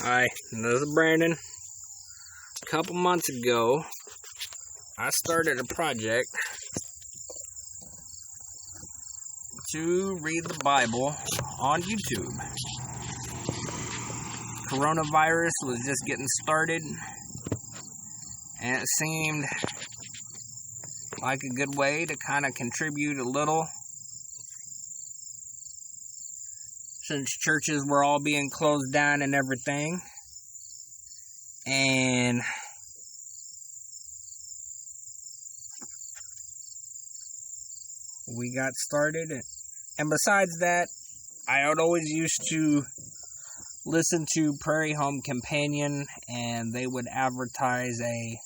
Hi, this is Brandon. A couple months ago, I started a project to read the Bible on YouTube. Coronavirus was just getting started, and it seemed like a good way to kind of contribute a little, since churches were all being closed down and everything. And we got started. And besides that, I would always used to listen to Prairie Home Companion, and they would advertise a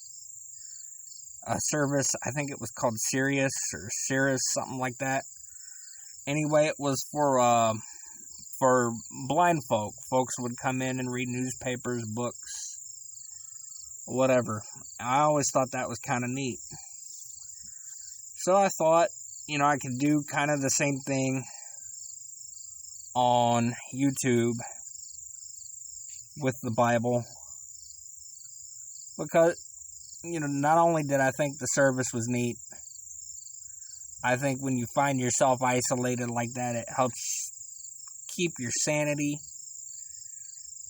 service. I think it was called Sirius or Cirrus, something like that. Anyway, it was for blind folk. Folks would come in and read newspapers, books, whatever. I always thought that was kind of neat. So I thought, I could do kind of the same thing on YouTube with the Bible. Because, not only did I think the service was neat, I think when you find yourself isolated like that, it helps keep your sanity,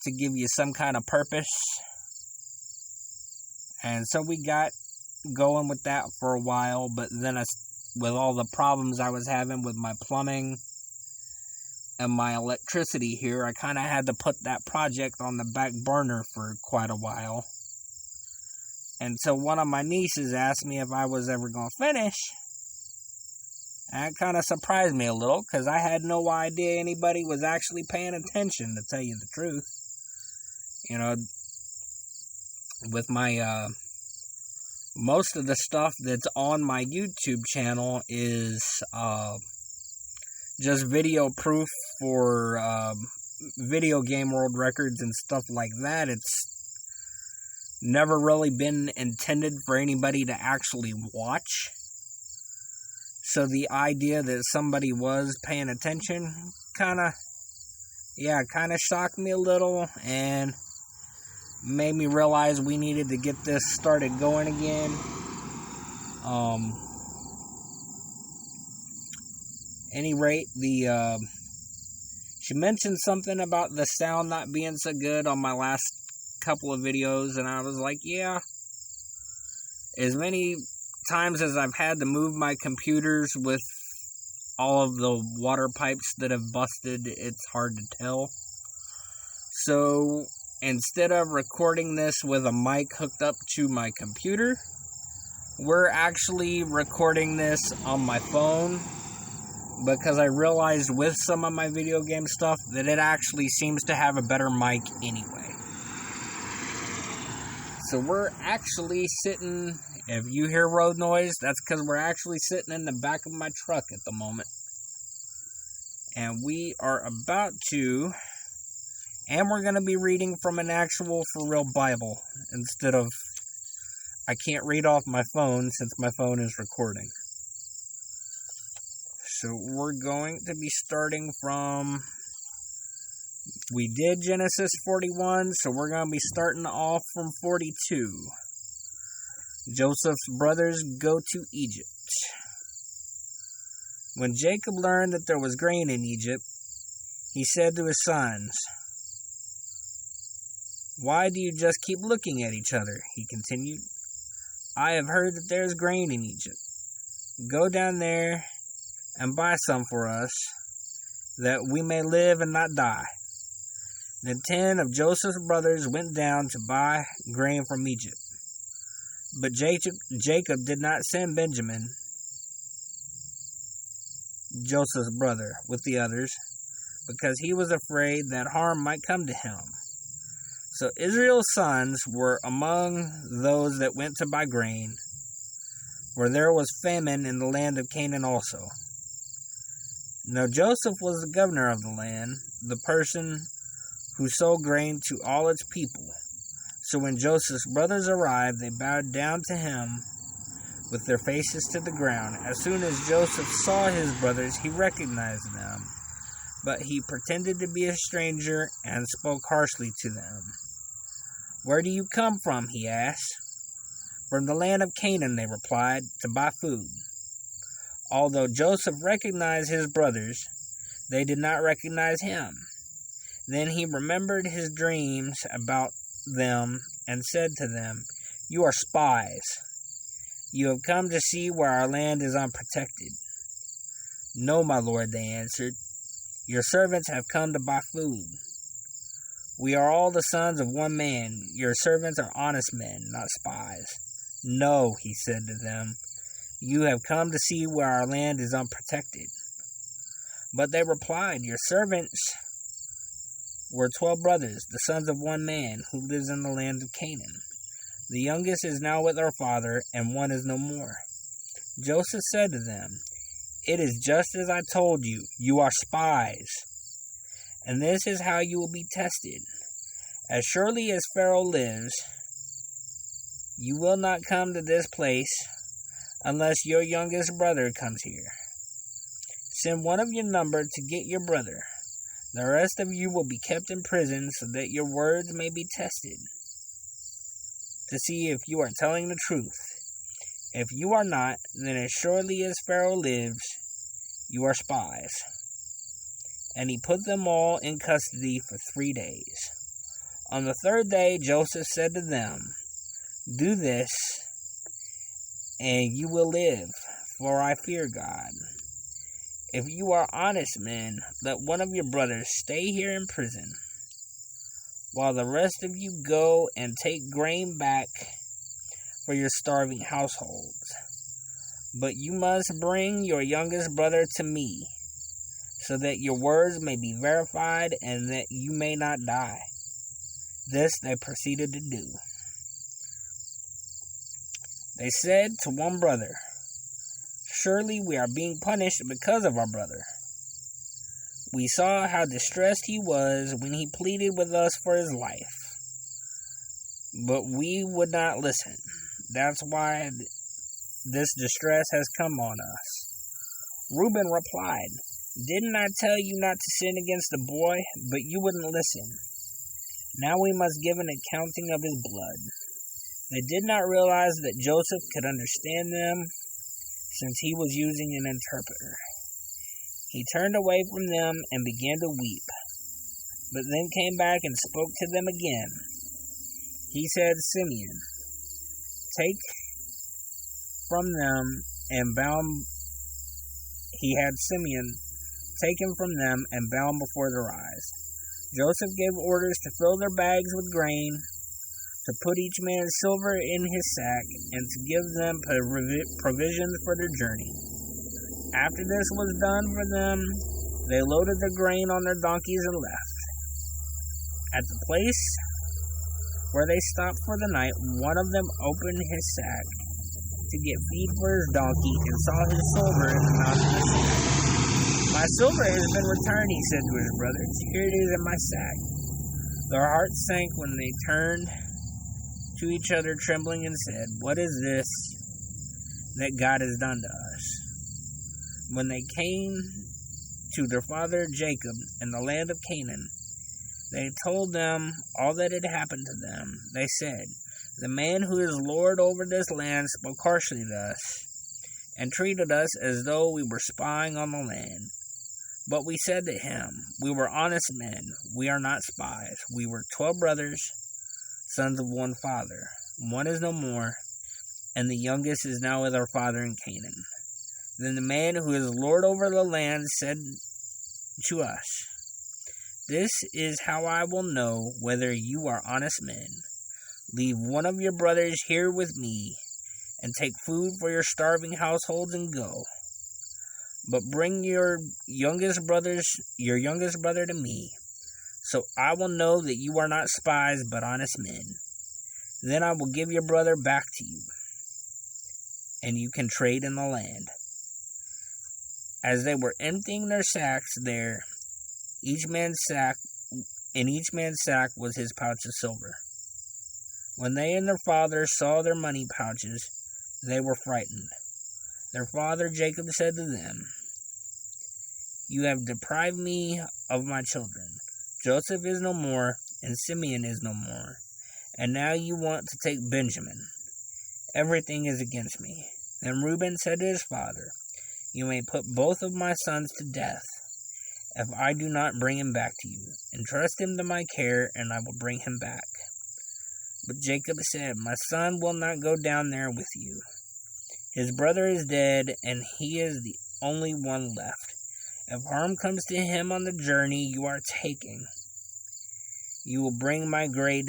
to give you some kind of purpose. And so we got going with that for a while, but then with all the problems I was having with my plumbing and my electricity here, I kind of had to put that project on the back burner for quite a while. And so one of my nieces asked me if I was ever going to finish. That kind of surprised me a little, because I had no idea anybody was actually paying attention, to tell you the truth. With my, most of the stuff that's on my YouTube channel is just video proof for video game world records and stuff like that. It's never really been intended for anybody to actually watch. So the idea that somebody was paying attention kind of shocked me a little, and made me realize we needed to get this started going again. Any rate, she mentioned something about the sound not being so good on my last couple of videos, and I was like, yeah, as many times as I've had to move my computers with all of the water pipes that have busted, it's hard to tell. So instead of recording this with a mic hooked up to my computer, we're actually recording this on my phone, because I realized with some of my video game stuff that it actually seems to have a better mic anyway. So we're actually sitting, if you hear road noise, that's because we're actually sitting in the back of my truck at the moment. And we are about to, and we're going to be reading from an actual for real Bible, instead of, I can't read off my phone since my phone is recording. So we're going to be starting from, we did Genesis 41, so we're going to be starting off from 42. Joseph's brothers go to Egypt. When Jacob learned that there was grain in Egypt, he said to his sons, "Why do you just keep looking at each other?" he continued. "I have heard that there is grain in Egypt. Go down there and buy some for us, that we may live and not die." Then 10 of Joseph's brothers went down to buy grain from Egypt. But Jacob did not send Benjamin, Joseph's brother, with the others, because he was afraid that harm might come to him. So Israel's sons were among those that went to buy grain, for there was famine in the land of Canaan also. Now Joseph was the governor of the land, the person who sold grain to all its people. So when Joseph's brothers arrived, they bowed down to him with their faces to the ground. As soon as Joseph saw his brothers, he recognized them, But he pretended to be a stranger and spoke harshly to them. "Where do you come from?" he asked. "From the land of Canaan," they replied, "to buy food." Although Joseph recognized his brothers, they did not recognize him. Then he remembered his dreams about them and said to them, "You are spies. You have come to see where our land is unprotected." "No, my lord," they answered. "Your servants have come to buy food. We are all the sons of one man. Your servants are honest men, not spies." "No," he said to them. "You have come to see where our land is unprotected." But they replied, "Your servants were 12 brothers, the sons of one man, who lives in the land of Canaan. The youngest is now with our father, and one is no more." Joseph said to them, "It is just as I told you. You are spies. And this is how you will be tested. As surely as Pharaoh lives, you will not come to this place unless your youngest brother comes here. Send one of your number to get your brother. The rest of you will be kept in prison so that your words may be tested, to see if you are telling the truth. If you are not, then as surely as Pharaoh lives, you are spies." And he put them all in custody for 3 days. On the 3rd day, Joseph said to them, "Do this, and you will live, for I fear God. If you are honest men, let one of your brothers stay here in prison, while the rest of you go and take grain back for your starving households. But you must bring your youngest brother to me, so that your words may be verified and that you may not die." This they proceeded to do. They said to one brother, "Surely we are being punished because of our brother. We saw how distressed he was when he pleaded with us for his life, but we would not listen. That's why this distress has come on us." Reuben replied, "Didn't I tell you not to sin against the boy? But you wouldn't listen. Now we must give an accounting of his blood." They did not realize that Joseph could understand them, since he was using an interpreter. He turned away from them and began to weep, but then came back and spoke to them again. He said, "Simeon, take from them and bound." He had Simeon taken from them and bound before their eyes. Joseph gave orders to fill their bags with grain, to put each man's silver in his sack, and to give them provisions for their journey. After this was done for them, they loaded the grain on their donkeys and left. At the place where they stopped for the night, one of them opened his sack to get feed for his donkey and saw his silver in the mouth of the sack. "My silver has been returned," he said to his brothers. "Here it is in my sack." Their hearts sank when they turned to each other trembling and said, "What is this that God has done to us?" When they came to their father Jacob in the land of Canaan, they told them all that had happened to them. They said, "The man who is lord over this land spoke harshly to us and treated us as though we were spying on the land. But we said to him, 'We were honest men. We are not spies. We were 12 brothers, sons of one father. One is no more, and the youngest is now with our father in Canaan.' Then the man who is lord over the land said to us, 'This is how I will know whether you are honest men. Leave one of your brothers here with me, and take food for your starving households and go. But bring your youngest brother to me, so I will know that you are not spies but honest men. Then I will give your brother back to you, and you can trade in the land.' As they were emptying their sacks there, in each man's sack was his pouch of silver. When they and their father saw their money pouches, they were frightened. Their father Jacob said to them, 'You have deprived me of my children. Joseph is no more, and Simeon is no more. And now you want to take Benjamin. Everything is against me. Then Reuben said to his father, You may put both of my sons to death, if I do not bring him back to you. Entrust him to my care, and I will bring him back. But Jacob said, My son will not go down there with you. His brother is dead, and he is the only one left. If harm comes to him on the journey you are taking, you will bring my gray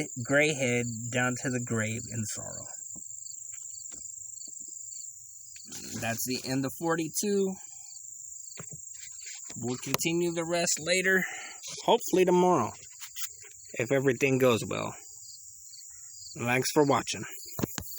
head down to the grave in sorrow. That's the end of 42. We'll continue the rest later. Hopefully tomorrow, if everything goes well. Thanks for watching.